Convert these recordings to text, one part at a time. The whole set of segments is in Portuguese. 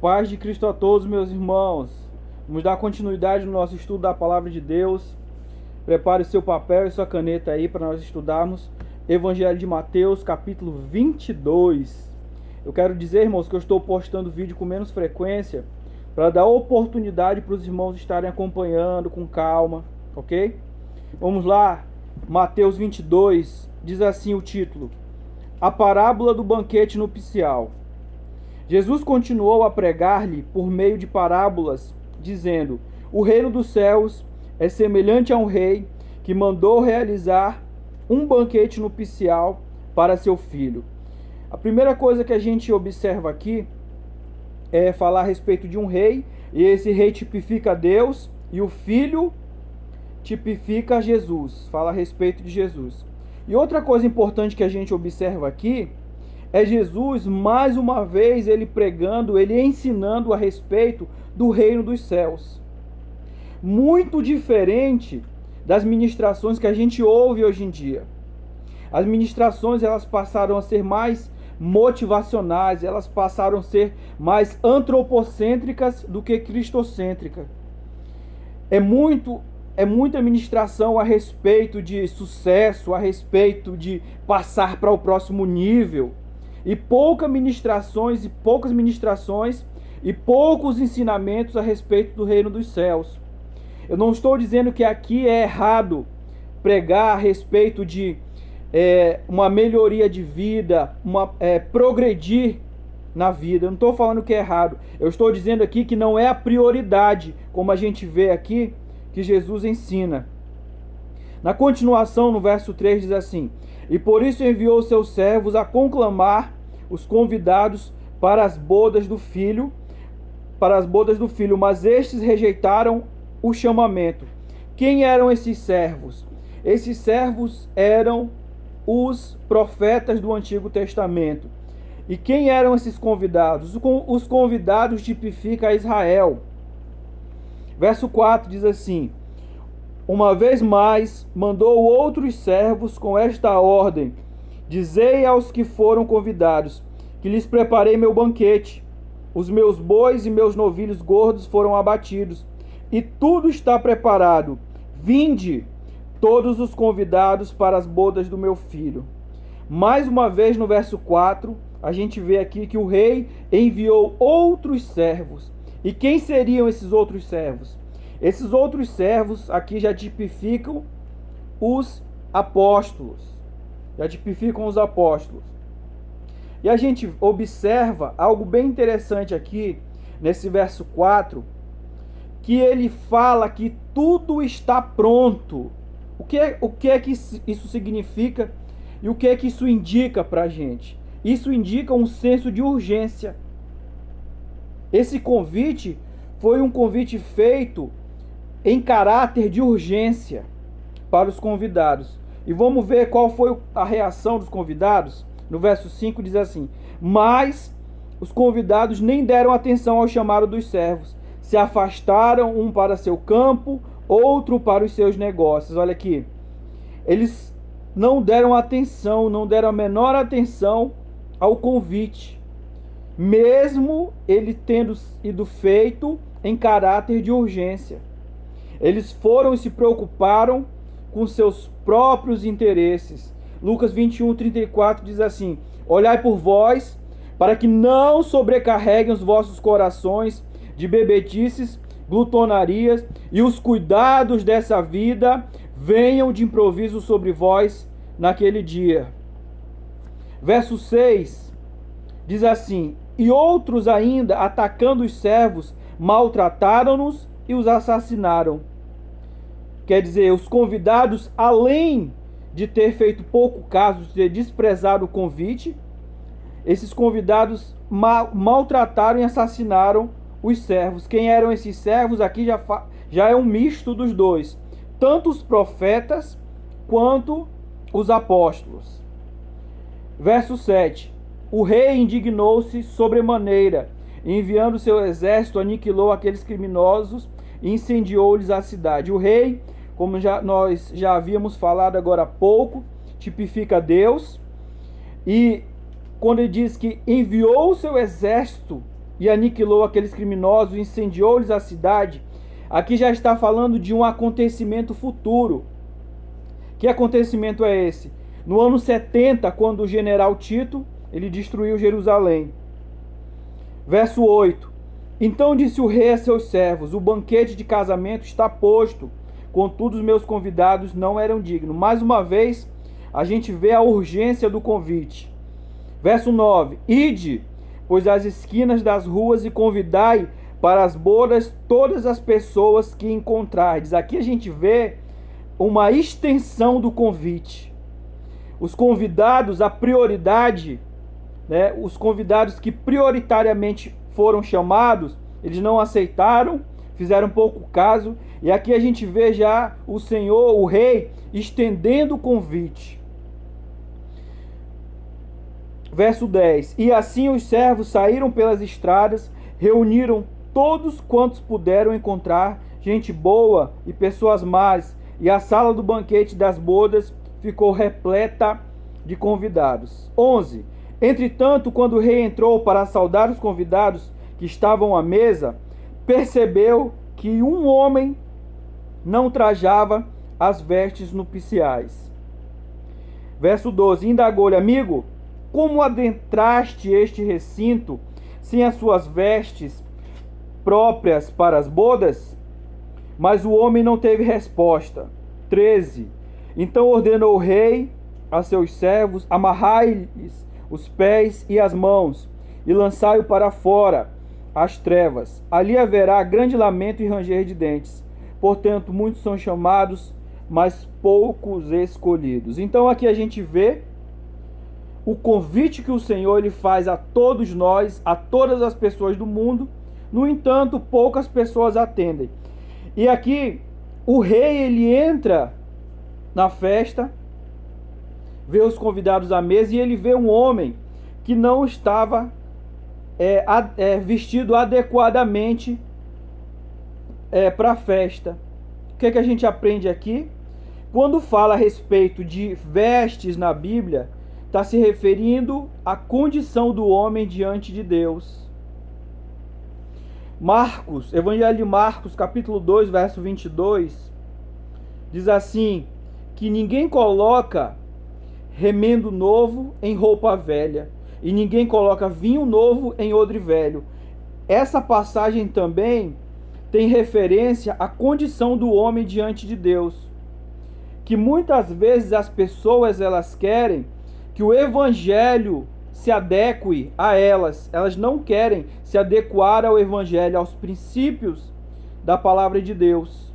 Paz de Cristo a todos, meus irmãos. Vamos dar continuidade no nosso estudo da Palavra de Deus. Prepare o seu papel e sua caneta aí para nós estudarmos Evangelho de Mateus, capítulo 22. Eu quero dizer, irmãos, que eu estou postando vídeo com menos frequência para dar oportunidade para os irmãos estarem acompanhando com calma, ok? Vamos lá, Mateus 22, diz assim o título: A parábola do banquete nupcial. Jesus continuou a pregar-lhe por meio de parábolas, dizendo: O reino dos céus é semelhante a um rei que mandou realizar um banquete nupcial para seu filho. A primeira coisa que a gente observa aqui é falar a respeito de um rei, e esse rei tipifica Deus, e o filho tipifica Jesus, fala a respeito de Jesus. E outra coisa importante que a gente observa aqui é Jesus, mais uma vez, ele pregando, ele ensinando a respeito do reino dos céus. Muito diferente das ministrações que a gente ouve hoje em dia. As ministrações, elas passaram a ser mais motivacionais, elas passaram a ser mais antropocêntricas do que cristocêntricas. É muita ministração a respeito de sucesso, a respeito de passar para o próximo nível. E poucas ministrações e poucos ensinamentos a respeito do reino dos céus. Eu não estou dizendo que aqui é errado pregar a respeito de uma melhoria de vida, progredir na vida. Eu não estou falando que é errado. Eu estou dizendo aqui que não é a prioridade, como a gente vê aqui, que Jesus ensina. Na continuação, no verso 3, diz assim: E por isso enviou seus servos a conclamar os convidados para as bodas do filho, mas estes rejeitaram o chamamento. Quem eram esses servos? Esses servos eram os profetas do Antigo Testamento. E quem eram esses convidados? Os convidados tipificam a Israel. Verso 4 diz assim: Uma vez mais mandou outros servos com esta ordem: Dizei aos que foram convidados, que lhes preparei meu banquete. Os meus bois e meus novilhos gordos foram abatidos, e tudo está preparado. Vinde, todos os convidados para as bodas do meu filho. Mais uma vez no verso 4, a gente vê aqui que o rei enviou outros servos. E quem seriam esses outros servos? Esses outros servos aqui já tipificam os apóstolos. E a gente observa algo bem interessante aqui, nesse verso 4, que ele fala que tudo está pronto. O que é que isso significa e o que é que isso indica para a gente? Isso indica um senso de urgência. Esse convite foi um convite feito em caráter de urgência para os convidados. E vamos ver qual foi a reação dos convidados. No verso 5 diz assim: Mas os convidados nem deram atenção ao chamado dos servos. Se afastaram, um para seu campo, outro para os seus negócios. Olha aqui. Eles não deram atenção, não deram a menor atenção ao convite, mesmo ele tendo sido feito em caráter de urgência. Eles foram e se preocuparam com seus próprios interesses. Lucas 21:34 diz assim: Olhai por vós, para que não sobrecarreguem os vossos corações de bebedices, glutonarias, e os cuidados dessa vida venham de improviso sobre vós naquele dia. Verso 6 diz assim: E outros ainda, atacando os servos, maltrataram-nos e os assassinaram. Quer dizer, os convidados, além de ter feito pouco caso, de ter desprezado o convite, esses convidados maltrataram e assassinaram os servos. Quem eram esses servos? Aqui já é um misto dos dois, tanto os profetas quanto os apóstolos. Verso 7: O rei indignou-se sobremaneira, enviando seu exército, aniquilou aqueles criminosos e incendiou-lhes a cidade. O rei, como nós já havíamos falado agora há pouco, tipifica Deus. E quando ele diz que enviou o seu exército e aniquilou aqueles criminosos, incendiou-lhes a cidade. Aqui já está falando de um acontecimento futuro. Que acontecimento é esse? No ano 70, quando o general Tito, ele destruiu Jerusalém. Verso 8. Então disse o rei a seus servos: o banquete de casamento está posto, contudo os meus convidados não eram dignos. Mais uma vez, a gente vê a urgência do convite. Verso 9. Ide, pois às esquinas das ruas e convidai para as bodas todas as pessoas que encontrardes. Aqui a gente vê uma extensão do convite. Os convidados, a prioridade, né, os convidados que prioritariamente foram chamados, eles não aceitaram, fizeram pouco caso, e aqui a gente vê já o Senhor, o rei, estendendo o convite. Verso 10. E assim os servos saíram pelas estradas, reuniram todos quantos puderam encontrar, gente boa e pessoas más, e a sala do banquete das bodas ficou repleta de convidados. 11. Entretanto, quando o rei entrou para saudar os convidados que estavam à mesa, percebeu que um homem não trajava as vestes nupciais. Verso 12. Indagou-lhe: amigo, como adentraste este recinto sem as suas vestes próprias para as bodas? Mas o homem não teve resposta. 13. Então ordenou o rei a seus servos: amarrai-lhes os pés e as mãos, e lançai-o para fora, às trevas. Ali haverá grande lamento e ranger de dentes. Portanto, muitos são chamados, mas poucos escolhidos. Então aqui a gente vê o convite que o Senhor ele faz a todos nós, a todas as pessoas do mundo. No entanto, poucas pessoas atendem. E aqui o rei ele entra na festa, vê os convidados à mesa e ele vê um homem que não estava vestido adequadamente para a festa. O que a gente aprende aqui? Quando fala a respeito de vestes na Bíblia, está se referindo à condição do homem diante de Deus. Marcos, Evangelho de Marcos, capítulo 2, verso 22, diz assim, que ninguém coloca remendo novo em roupa velha, e ninguém coloca vinho novo em odre velho. Essa passagem também tem referência à condição do homem diante de Deus, que muitas vezes as pessoas elas querem que o evangelho se adeque a elas não querem se adequar ao evangelho, aos princípios da palavra de Deus.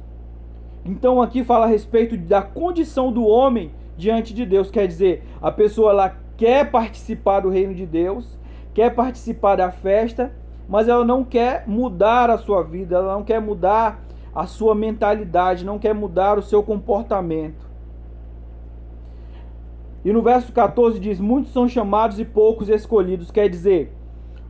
Então aqui fala a respeito da condição do homem diante de Deus, quer dizer, a pessoa ela quer participar do reino de Deus, quer participar da festa, mas ela não quer mudar a sua vida, ela não quer mudar a sua mentalidade, não quer mudar o seu comportamento. E no verso 14 diz, muitos são chamados e poucos escolhidos, quer dizer,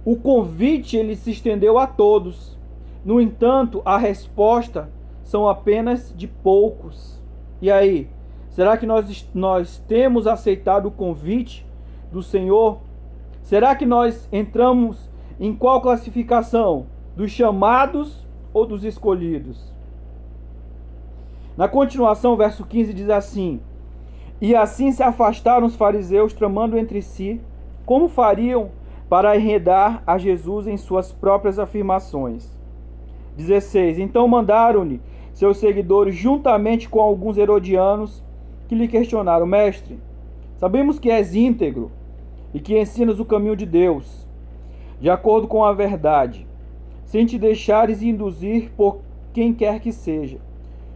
o convite ele se estendeu a todos, no entanto, a resposta são apenas de poucos. E aí, será que nós temos aceitado o convite do Senhor? Será que nós entramos em qual classificação? Dos chamados ou dos escolhidos? Na continuação, verso 15 diz assim, e assim se afastaram os fariseus, tramando entre si como fariam para enredar a Jesus em suas próprias afirmações. 16. Então mandaram-lhe seus seguidores, juntamente com alguns herodianos, que lhe questionaram, mestre, sabemos que és íntegro e que ensinas o caminho de Deus, de acordo com a verdade, sem te deixares induzir por quem quer que seja,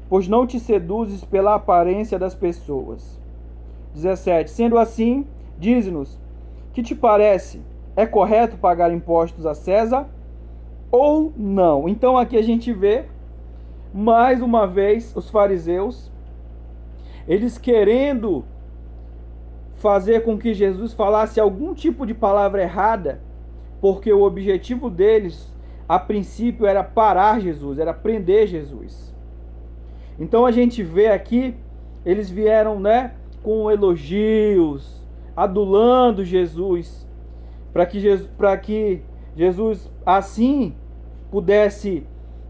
pois não te seduzes pela aparência das pessoas. 17. Sendo assim, dize-nos, que te parece? É correto pagar impostos a César ou não? Então aqui a gente vê, mais uma vez, os fariseus, eles querendo fazer com que Jesus falasse algum tipo de palavra errada, porque o objetivo deles, a princípio, era parar Jesus, era prender Jesus. Então a gente vê aqui, eles vieram, com elogios, adulando Jesus, para que Jesus assim pudesse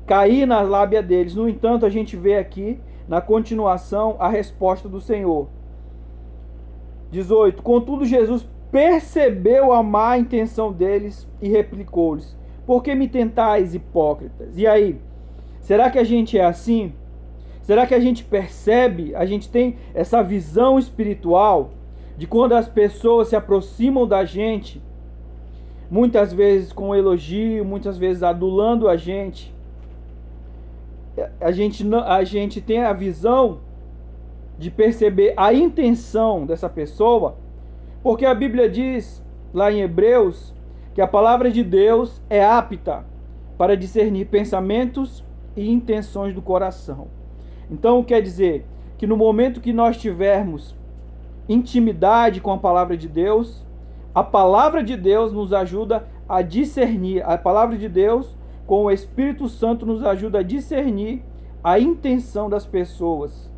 cair na lábia deles. No entanto, a gente vê aqui na continuação a resposta do Senhor. 18. Contudo, Jesus percebeu a má intenção deles e replicou-lhes: por que me tentais, hipócritas? E aí, será que a gente é assim? Será que a gente percebe, a gente tem essa visão espiritual de quando as pessoas se aproximam da gente, muitas vezes com elogio, muitas vezes adulando a gente tem a visão de perceber a intenção dessa pessoa, porque a Bíblia diz lá em Hebreus que a palavra de Deus é apta para discernir pensamentos e intenções do coração. Então quer dizer que no momento que nós tivermos intimidade com a palavra de Deus, a palavra de Deus nos ajuda a discernir, a palavra de Deus com o Espírito Santo nos ajuda a discernir a intenção das pessoas.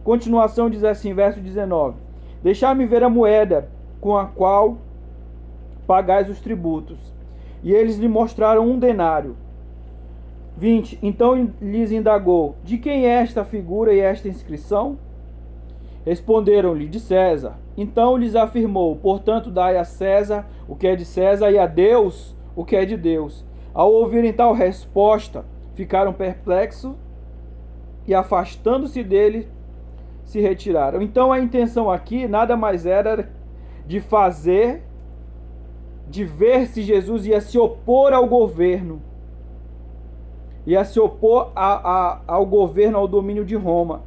Continuação diz assim, verso 19: deixai-me ver a moeda com a qual pagais os tributos. E eles lhe mostraram um denário. 20. Então lhes indagou: de quem é esta figura e esta inscrição? Responderam-lhe: de César. Então lhes afirmou: portanto, dai a César o que é de César e a Deus o que é de Deus. Ao ouvirem tal resposta, ficaram perplexos e, afastando-se dele, se retiraram. Então a intenção aqui nada mais era de ver se Jesus ia se opor ao governo, ia se opor ao governo, ao domínio de Roma.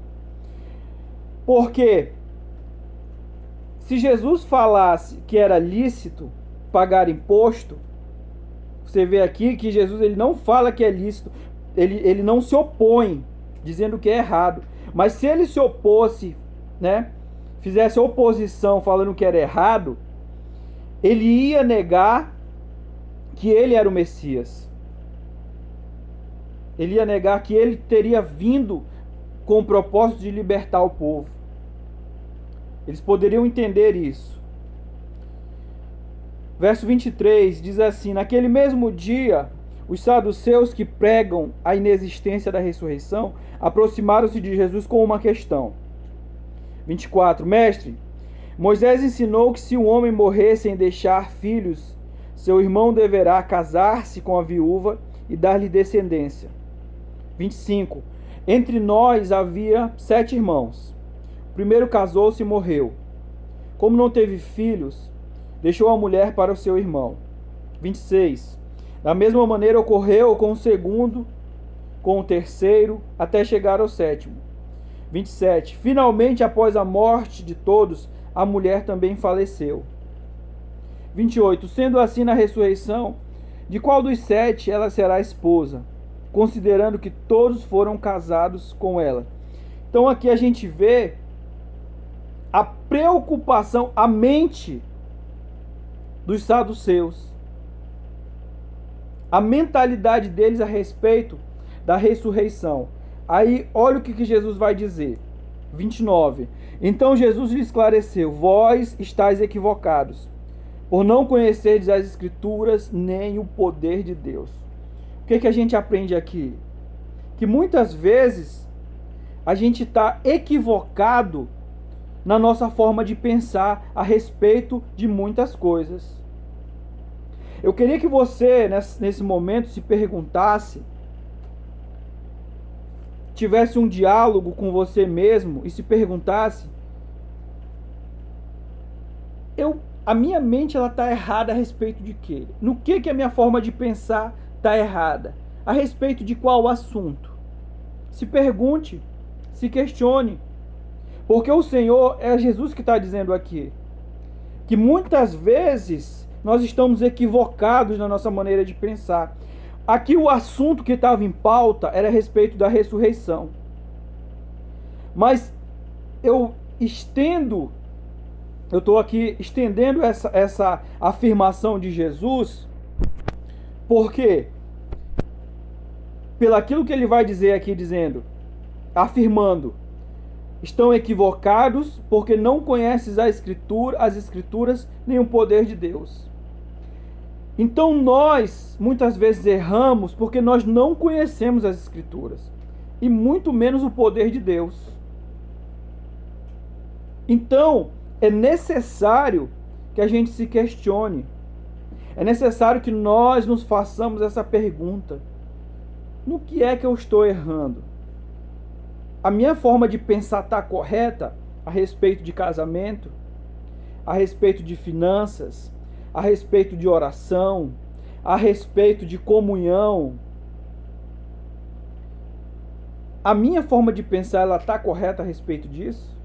Porque se Jesus falasse que era lícito pagar imposto, você vê aqui que Jesus ele não fala que é lícito, ele não se opõe, dizendo que é errado. Mas se ele se opôsse, fizesse oposição falando que era errado, ele ia negar que ele era o Messias. Ele ia negar que ele teria vindo com o propósito de libertar o povo. Eles poderiam entender isso. Verso 23 diz assim: naquele mesmo dia, os saduceus que pregam a inexistência da ressurreição aproximaram-se de Jesus com uma questão. 24. Mestre, Moisés ensinou que se um homem morrer sem deixar filhos, seu irmão deverá casar-se com a viúva e dar-lhe descendência. 25. Entre nós havia 7 irmãos. O primeiro casou-se e morreu. Como não teve filhos, deixou a mulher para o seu irmão. 26. Da mesma maneira ocorreu com o segundo, com o terceiro, até chegar ao 7º. 27. Finalmente, após a morte de todos, a mulher também faleceu. 28. Sendo assim, na ressurreição, de qual dos 7 ela será esposa, considerando que todos foram casados com ela? Então aqui a gente vê a preocupação, a mente dos saduceus, a mentalidade deles a respeito da ressurreição. Aí olha o que Jesus vai dizer. 29. Então Jesus lhe esclareceu: vós estáis equivocados, por não conhecerdes as Escrituras nem o poder de Deus. O que a gente aprende aqui? Que muitas vezes a gente está equivocado na nossa forma de pensar a respeito de muitas coisas. Eu queria que você, nesse momento, se perguntasse, tivesse um diálogo com você mesmo e se perguntasse: a minha mente está errada a respeito de quê? No que a minha forma de pensar está errada? A respeito de qual assunto? Se pergunte, se questione. Porque o Senhor, é Jesus que está dizendo aqui, que muitas vezes nós estamos equivocados na nossa maneira de pensar. Aqui o assunto que estava em pauta era a respeito da ressurreição. Mas eu estou aqui estendendo essa afirmação de Jesus, porque pelaquilo que ele vai dizer aqui, afirmando: estão equivocados porque não conheces as escrituras nem o poder de Deus. Então nós muitas vezes erramos porque nós não conhecemos as Escrituras e muito menos o poder de Deus. Então é necessário que a gente se questione. É necessário que nós nos façamos essa pergunta: no que é que eu estou errando? A minha forma de pensar está correta a respeito de casamento, a respeito de finanças, a respeito de oração, a respeito de comunhão? A minha forma de pensar, ela está correta a respeito disso?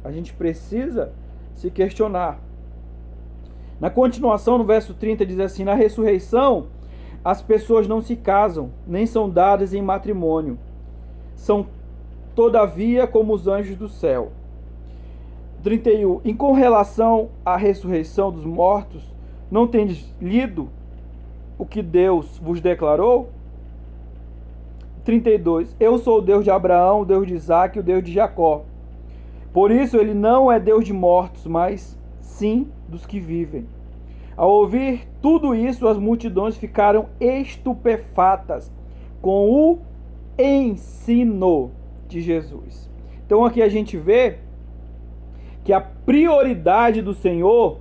A gente precisa se questionar. Na continuação, no verso 30, diz assim: na ressurreição, as pessoas não se casam, nem são dadas em matrimônio. São, todavia, como os anjos do céu. 31. E com relação à ressurreição dos mortos, não tendes lido o que Deus vos declarou? 32. Eu sou o Deus de Abraão, o Deus de Isaque, o Deus de Jacó. Por isso ele não é Deus de mortos, mas sim dos que vivem. Ao ouvir tudo isso, as multidões ficaram estupefatas com o ensino de Jesus. Então aqui a gente vê que a prioridade do Senhor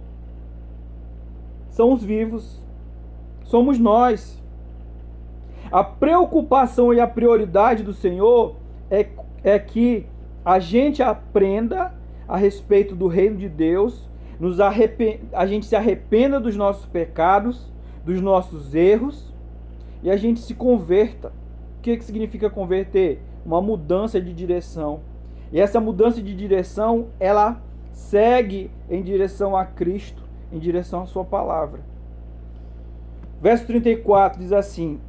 são os vivos, somos nós. A preocupação e a prioridade do Senhor é que a gente aprenda a respeito do reino de Deus, a gente se arrependa dos nossos pecados, dos nossos erros, e a gente se converta. O que significa converter? Uma mudança de direção. E essa mudança de direção, ela segue em direção a Cristo, em direção à sua palavra. Verso 34 diz assim: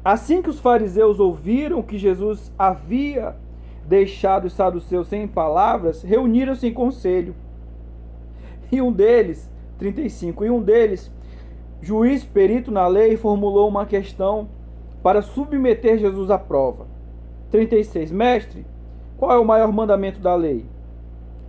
assim que os fariseus ouviram que Jesus havia deixado os saduceus sem palavras, reuniram-se em conselho. E um deles, 35, juiz perito na lei, formulou uma questão para submeter Jesus à prova. 36, mestre, qual é o maior mandamento da lei?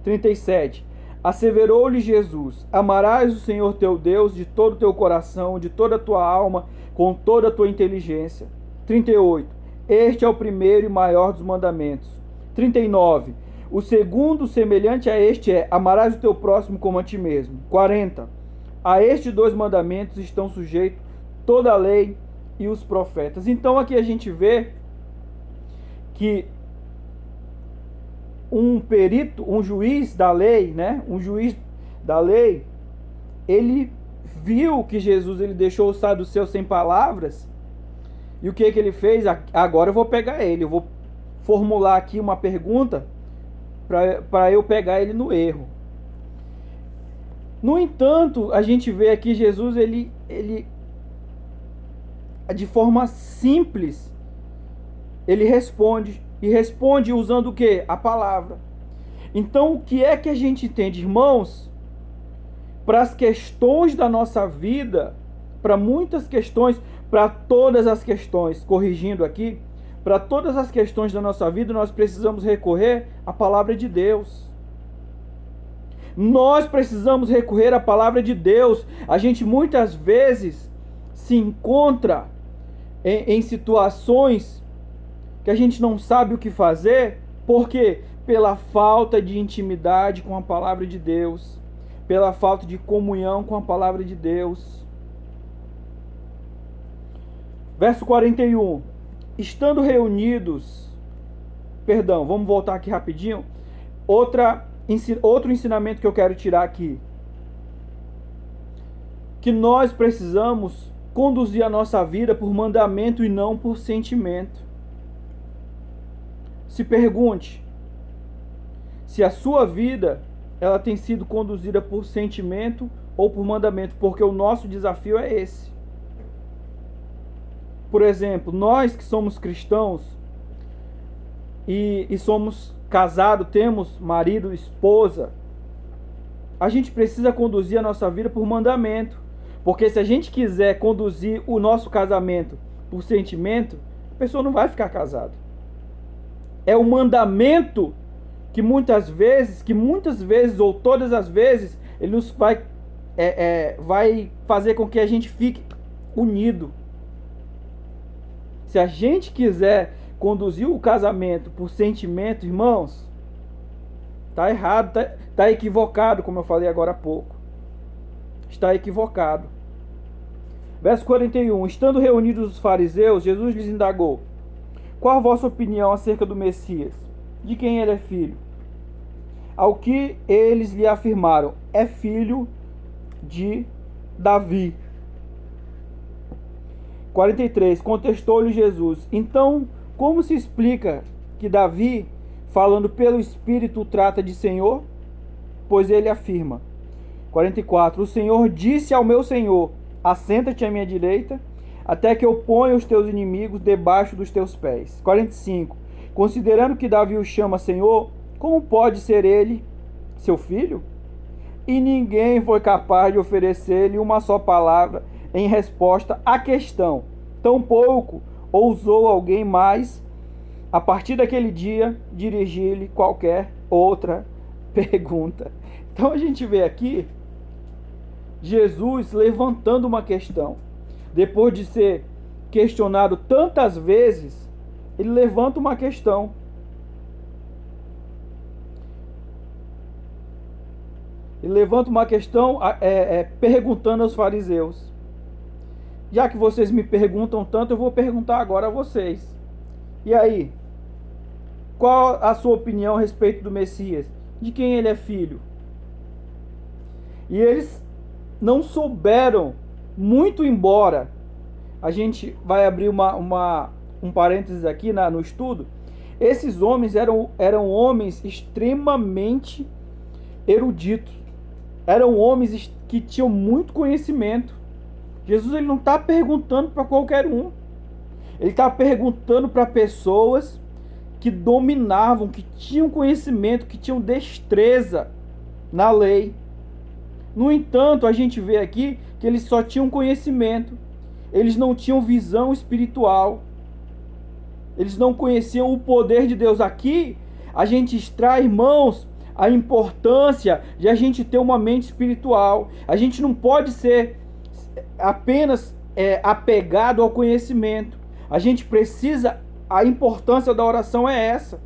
37, asseverou-lhe Jesus: amarás o Senhor teu Deus de todo o teu coração, de toda a tua alma, com toda a tua inteligência. 38, este é o primeiro e maior dos mandamentos. 39, o segundo semelhante a este é: amarás o teu próximo como a ti mesmo. 40, a estes dois mandamentos estão sujeitos toda a lei e os profetas. Então aqui a gente vê que um perito, um juiz da lei, ele viu que Jesus ele deixou os saduceus sem palavras. E o que ele fez? Agora eu vou pegar ele, eu vou formular aqui uma pergunta para eu pegar ele no erro. No entanto, a gente vê aqui Jesus, ele de forma simples, ele responde, e responde usando o quê? A palavra. Então, o que é que a gente entende, irmãos? Para as questões da nossa vida, para muitas questões, para todas as questões, corrigindo aqui, para todas as questões da nossa vida, nós precisamos recorrer à palavra de Deus. Nós precisamos recorrer à palavra de Deus. A gente muitas vezes se encontra em situações que a gente não sabe o que fazer. Por quê? Pela falta de intimidade com a palavra de Deus, pela falta de comunhão com a palavra de Deus. Verso 41. Estando reunidos, vamos voltar aqui rapidinho. Outro ensinamento que eu quero tirar aqui, que nós precisamos conduzir a nossa vida por mandamento e não por sentimento. Se pergunte se a sua vida ela tem sido conduzida por sentimento ou por mandamento, porque o nosso desafio é esse. Por exemplo, nós que somos cristãos e somos casados, temos marido, esposa, a gente precisa conduzir a nossa vida por mandamento, porque se a gente quiser conduzir o nosso casamento por sentimento, a pessoa não vai ficar casada. É o mandamento que muitas vezes ou todas as vezes, ele nos vai vai fazer com que a gente fique unido. Se a gente quiser conduzir o casamento por sentimento, irmãos, está errado, tá equivocado, como eu falei agora há pouco. Está equivocado. Verso 41. Estando reunidos os fariseus, Jesus lhes indagou: qual a vossa opinião acerca do Messias? De quem ele é filho? Ao que eles lhe afirmaram: é filho de Davi. 43. Contestou-lhe Jesus: então, como se explica que Davi, falando pelo Espírito, o trata de Senhor? Pois ele afirma. 44. O Senhor disse ao meu Senhor: assenta-te à minha direita, até que eu ponha os teus inimigos debaixo dos teus pés. 45. Considerando que Davi o chama Senhor, como pode ser ele seu filho? E ninguém foi capaz de oferecer-lhe uma só palavra em resposta à questão. Tampouco ousou alguém mais, a partir daquele dia, dirigir-lhe qualquer outra pergunta. Então a gente vê aqui Jesus levantando uma questão. Depois de ser questionado tantas vezes, ele levanta uma questão. Ele levanta uma questão perguntando aos fariseus. Já que vocês me perguntam tanto, eu vou perguntar agora a vocês. E aí? Qual a sua opinião a respeito do Messias? De quem ele é filho? E eles não souberam, muito embora a gente vai abrir um parênteses aqui no estudo. Esses homens eram homens extremamente eruditos. Eram homens que tinham muito conhecimento. Jesus ele não está perguntando para qualquer um. Ele está perguntando para pessoas que dominavam, que tinham conhecimento, que tinham destreza na lei. No entanto, a gente vê aqui que eles só tinham conhecimento. Eles não tinham visão espiritual. Eles não conheciam o poder de Deus. Aqui, a gente extrai, irmãos, a importância de a gente ter uma mente espiritual. A gente não pode ser apenas apegado ao conhecimento. A gente precisa, a importância da oração é essa,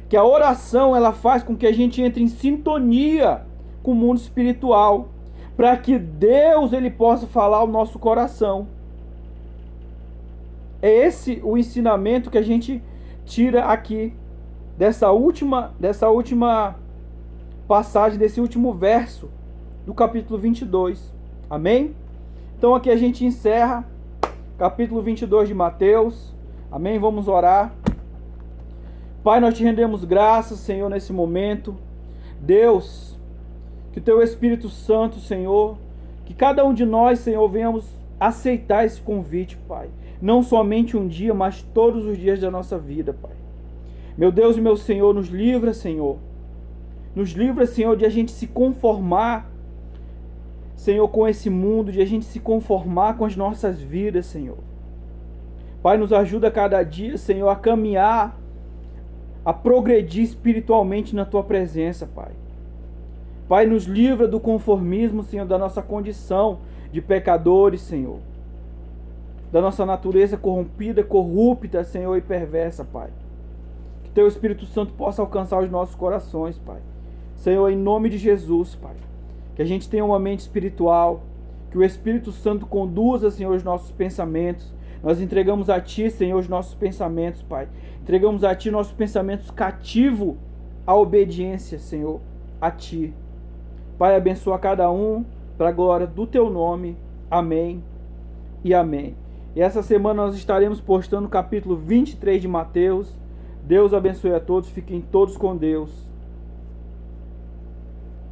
que a oração ela faz com que a gente entre em sintonia com o mundo espiritual, para que Deus ele possa falar ao nosso coração. É esse o ensinamento que a gente tira aqui dessa última passagem, desse último verso do capítulo 22. Amém? Então aqui a gente encerra capítulo 22 de Mateus. Amém? Vamos orar. Pai, nós te rendemos graças, Senhor, nesse momento. Deus, que o teu Espírito Santo, Senhor, que cada um de nós, Senhor, venhamos aceitar esse convite, Pai. Não somente um dia, mas todos os dias da nossa vida, Pai. Meu Deus e meu Senhor, nos livra, Senhor. Nos livra, Senhor, de a gente se conformar, Senhor, com esse mundo, de a gente se conformar com as nossas vidas, Senhor. Pai, nos ajuda cada dia, Senhor, a caminhar, a progredir espiritualmente na Tua presença, Pai. Pai, nos livra do conformismo, Senhor, da nossa condição de pecadores, Senhor. Da nossa natureza corrompida, corrupta, Senhor, e perversa, Pai. Que Teu Espírito Santo possa alcançar os nossos corações, Pai. Senhor, em nome de Jesus, Pai. Que a gente tenha uma mente espiritual. Que o Espírito Santo conduza, Senhor, os nossos pensamentos. Nós entregamos a Ti, Senhor, os nossos pensamentos, Pai. Entregamos a Ti nossos pensamentos cativos à obediência, Senhor, a Ti. Pai, abençoa cada um para a glória do Teu nome. Amém e amém. E essa semana nós estaremos postando o capítulo 23 de Mateus. Deus abençoe a todos. Fiquem todos com Deus.